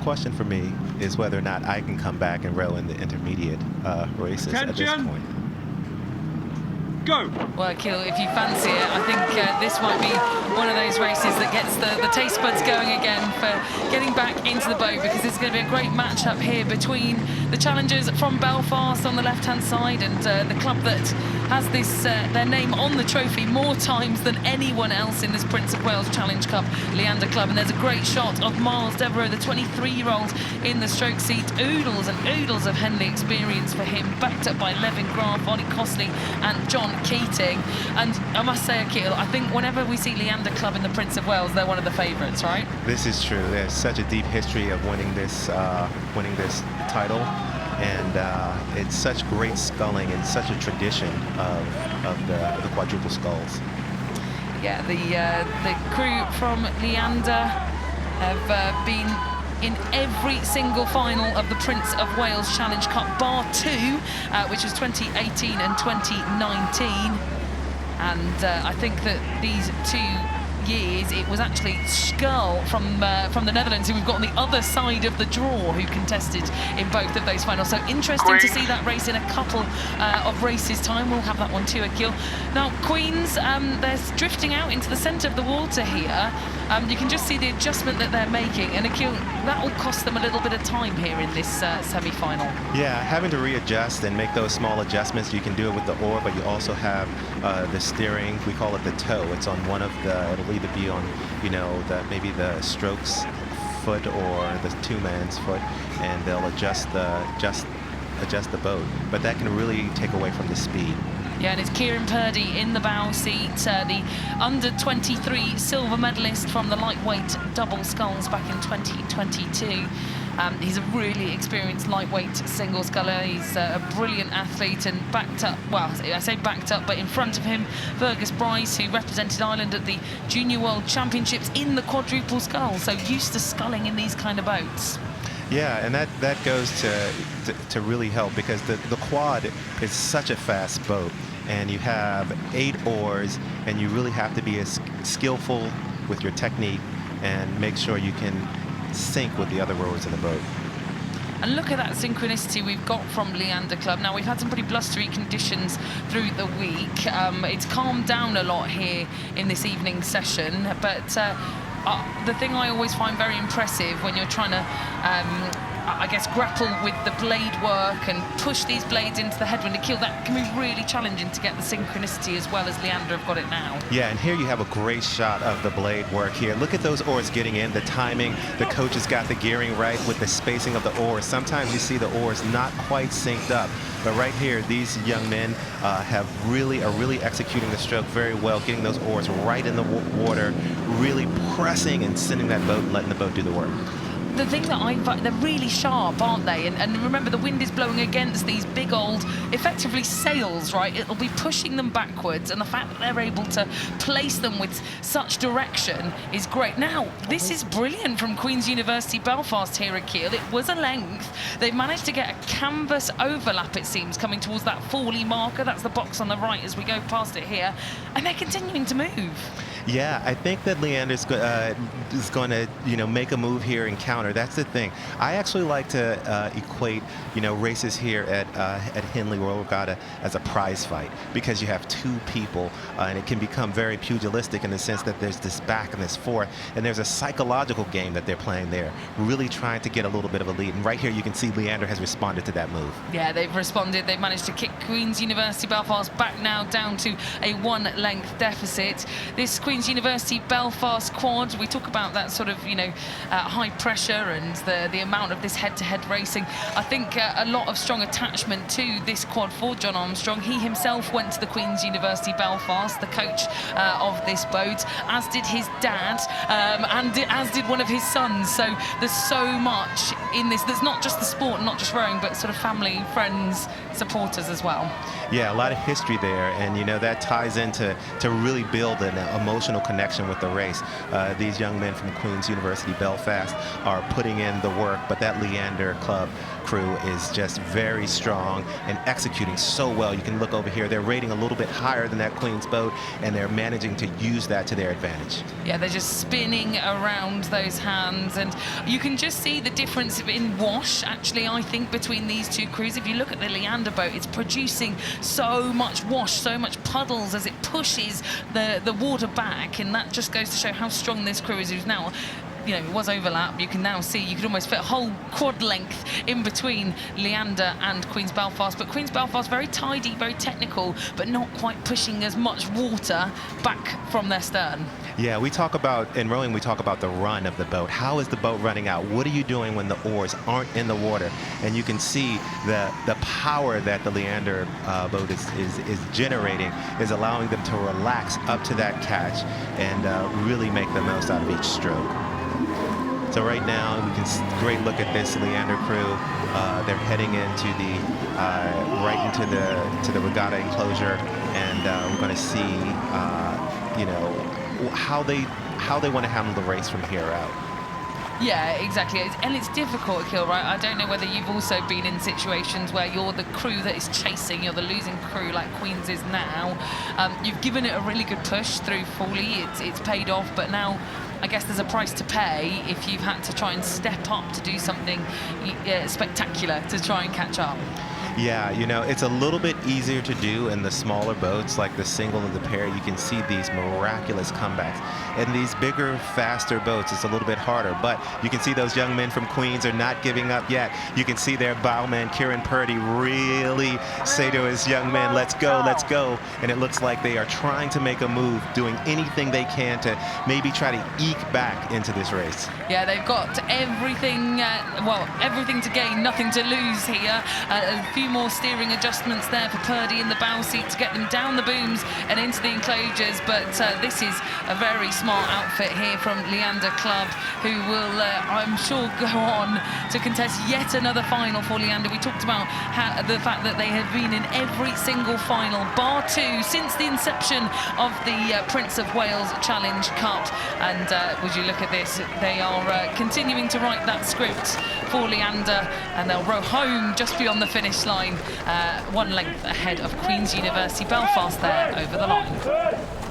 question for me is whether or not I can come back and row in the intermediate races at this point. Go! Well, Akil, if you fancy it, I think this might be one of those races that gets the taste buds going again for getting back into the boat, because it's going to be a great matchup here between the challengers from Belfast on the left-hand side and the club that has this their name on the trophy more times than anyone else in this Prince of Wales Challenge Cup, Leander Club. And there's a great shot of Miles Devereux, the 23-year-old in the stroke seat. Oodles and oodles of Henley experience for him, backed up by Levin Graf, Ollie Costley and John Keating. And I must say, Akil, I think whenever we see Leander Club in the Prince of Wales, they're one of the favourites, right? This is true. There's such a deep history of winning this title, and it's such great sculling and such a tradition of the quadruple sculls. Yeah, the crew from Leander have been in every single final of the Prince of Wales Challenge Cup, bar 2, which was 2018 and 2019. And I think that these 2 years, it was actually Skull from the Netherlands, who we've got on the other side of the draw, who contested in both of those finals. So interesting to see that race in a couple of races time. We'll have that one too, Akil. Now, Queens, they're drifting out into the centre of the water here. You can just see the adjustment that they're making, and Akil, that will cost them a little bit of time here in this semi-final. Yeah, having to readjust and make those small adjustments. You can do it with the oar, but you also have the steering. We call it the toe. It's on one of the, it'll either be on, you know, maybe the stroke's foot or the two-man's foot, and they'll adjust the boat. But that can really take away from the speed. Yeah, and it's Kieran Purdy in the bow seat, the under-23 silver medalist from the lightweight double sculls back in 2022. He's a really experienced lightweight single sculler. He's a brilliant athlete, and backed up, well, I say backed up, but in front of him, Fergus Bryce, who represented Ireland at the Junior World Championships in the quadruple scull, so used to sculling in these kind of boats. Yeah, and that goes to really help, because the quad is such a fast boat, and you have 8 oars, and you really have to be as skillful with your technique and make sure you can sync with the other rowers in the boat. And look at that synchronicity we've got from Leander Club. Now, we've had some pretty blustery conditions through the week. It's calmed down a lot here in this evening session, but the thing I always find very impressive when you're trying to, I guess, grapple with the blade work and push these blades into the headwind to kill, that can be really challenging to get the synchronicity as well as Leander have got it now. Yeah, and here you have a great shot of the blade work here. Look at those oars getting in, the timing. The coach has got the gearing right with the spacing of the oars. Sometimes you see the oars not quite synced up, but right here, these young men are really executing the stroke very well, getting those oars right in the water, really pressing and sending that boat and letting the boat do the work. The thing that they're really sharp, aren't they? And remember, the wind is blowing against these big old, effectively sails, right? It'll be pushing them backwards, and the fact that they're able to place them with such direction is great. Now, this is brilliant from Queen's University Belfast here, Akil. It was a length. They've managed to get a canvas overlap, it seems, coming towards that 40 marker. That's the box on the right as we go past it here. And they're continuing to move. Yeah, I think that Leander is going to, you know, make a move here and counter. That's the thing. I actually like to equate, you know, races here at Henley Royal Regatta as a prize fight, because you have 2 people, and it can become very pugilistic in the sense that there's this back and this forth, and there's a psychological game that they're playing there, really trying to get a little bit of a lead. And right here, you can see Leander has responded to that move. Yeah, they've responded. They've managed to kick Queen's University Belfast back now down to a 1-length deficit. This Queen's University Belfast quad, we talk about that sort of, you know, high pressure and the amount of this head-to-head racing. I think a lot of strong attachment to this quad for John Armstrong. He himself went to the Queen's University Belfast, the coach of this boat, as did his dad, and as did one of his sons. So there's so much in this. There's not just the sport, not just rowing, but sort of family, friends, supporters as well. Yeah, a lot of history there, and you know that ties into really build an emotional connection with the race. These young men from Queen's University Belfast are putting in the work, but that Leander Club crew is just very strong and executing so well. You can look over here, they're rating a little bit higher than that Queen's boat, and they're managing to use that to their advantage. Yeah, they're just spinning around those hands, and you can just see the difference in wash, actually, I think, between these two crews. If you look at the Leander boat, it's producing so much wash, so much puddles as it pushes the water back, and that just goes to show how strong this crew is, who's now, you know, it was overlap. You can now see, you could almost fit a whole quad length in between Leander and Queen's Belfast. But Queen's Belfast, very tidy, very technical, but not quite pushing as much water back from their stern. Yeah, we talk about, in rowing, we talk about the run of the boat. How is the boat running out? What are you doing when the oars aren't in the water? And you can see the power that the Leander boat is generating is allowing them to relax up to that catch and really make the most out of each stroke. So right now, we can great look at this Leander crew. They're heading into the right into the regatta enclosure, and we're going to see, you know, how they want to handle the race from here out. Yeah, exactly. And it's difficult, Akil, right? I don't know whether you've also been in situations where you're the crew that is chasing, you're the losing crew like Queen's is now. You've given it a really good push through Foley. It's paid off, but now I guess there's a price to pay if you've had to try and step up to do something spectacular to try and catch up. Yeah, you know, it's a little bit easier to do in the smaller boats, like the single and the pair. You can see these miraculous comebacks. In these bigger, faster boats, it's a little bit harder. But you can see those young men from Queens are not giving up yet. You can see their bowman, Kieran Purdy, really say to his young men, let's go, let's go. And it looks like they are trying to make a move, doing anything they can to maybe try to eke back into this race. Yeah, they've got everything, well, everything to gain, nothing to lose here. A few more steering adjustments there for Purdy in the bow seat to get them down the booms and into the enclosures, but this is a very smart outfit here from Leander Club, who will, I'm sure, go on to contest yet another final for Leander. We talked about the fact that they have been in every single final, bar two, since the inception of the Prince of Wales Challenge Cup, and would you look at this, they are continuing to write that script for Leander, and they'll row home just beyond the finish line, one length ahead of Queen's University Belfast there over the line.